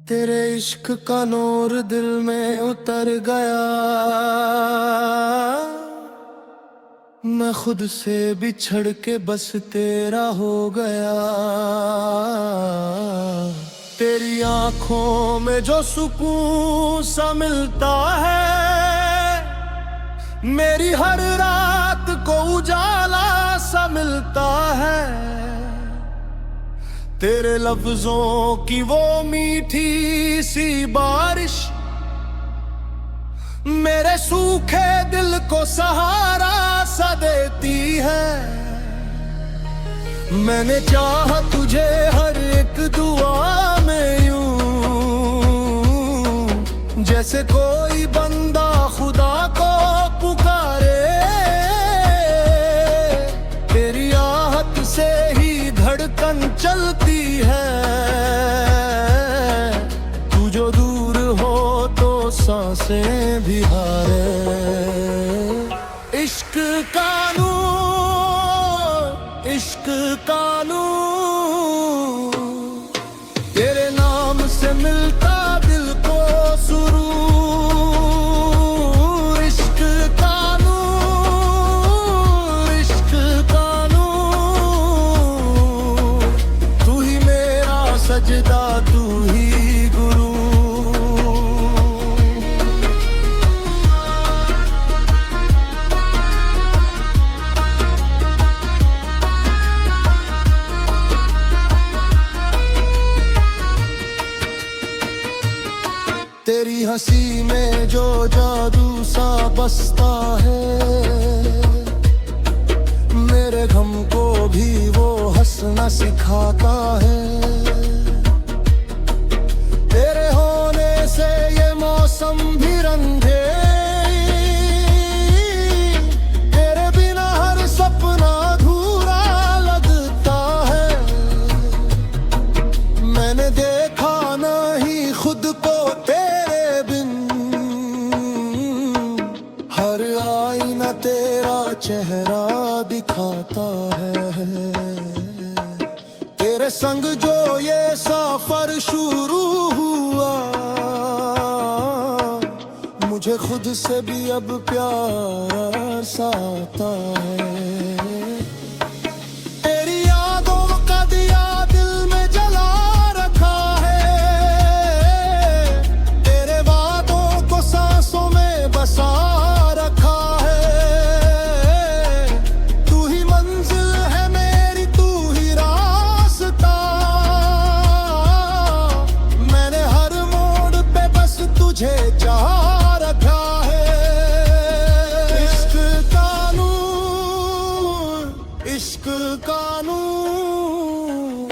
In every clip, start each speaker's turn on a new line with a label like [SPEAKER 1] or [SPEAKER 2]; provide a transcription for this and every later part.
[SPEAKER 1] तेरे इश्क का नूर दिल में उतर गया, मैं खुद से बिछड़ के बस तेरा हो गया। तेरी आंखों में जो सुकून सा मिलता है, मेरी हर रात को उजाला सा मिलता है। तेरे लफ्जों की वो मीठी सी बारिश मेरे सूखे दिल को सहारा सा देती है। मैंने चाहा तुझे हर एक दुआ में यूं, जैसे कोई बंदा खुदा को पुकारे। तेरी आहट से ही धड़कन चलती है, तू जो दूर हो तो सांसें भी हारे। इश्क का नूर, इश्क का नूर, तेरे नाम से मिलता दिल को सुरूर। इश्क का नूर, इश्क का नूर, तू ही मेरा सजदा, तू ही गुरु। तेरी हंसी में जो जादू सा बसता है, मेरे गम को भी वो हंसना सिखाता है। तेरे होने से ये मौसम भी रंगे, तेरे बिना हर सपना अधूरा लगता है। मैंने देखा नहीं खुद को तेरे बिन, हर आईना तेरा चेहरा दिखाता है। तेरे संग जो ये सफर शुरू हुआ, मुझे खुद से भी अब प्यार सा आता है। तेरी यादों का दिया दिल में जला रखा है, तेरे वादों को सांसों में बसा रखा है। तू ही मंजिल है मेरी, तू ही रास्ता, मैंने हर मोड़ पे बस तुझे चाह रखा है। इश्क का नूर, इश्क का नूर,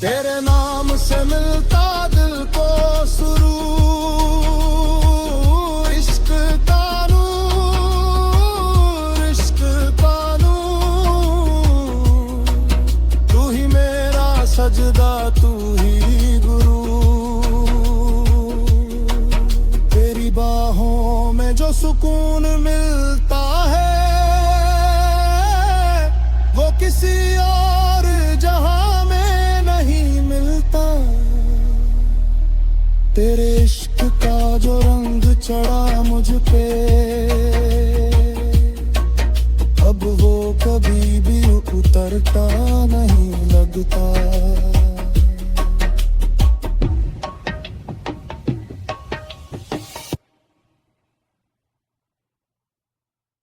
[SPEAKER 1] तेरे नाम से मिलता दिल को सुरूर। इश्क का नूर, इश्क का नूर, तू ही मेरा सजदा, तू ही गुरु। तेरी बाहों में जो सुकून मिलता है, वो किसी और जहां में नहीं मिलता। तेरे इश्क का जो रंग चढ़ा मुझ पे, अब वो कभी भी उतरता नहीं लगता।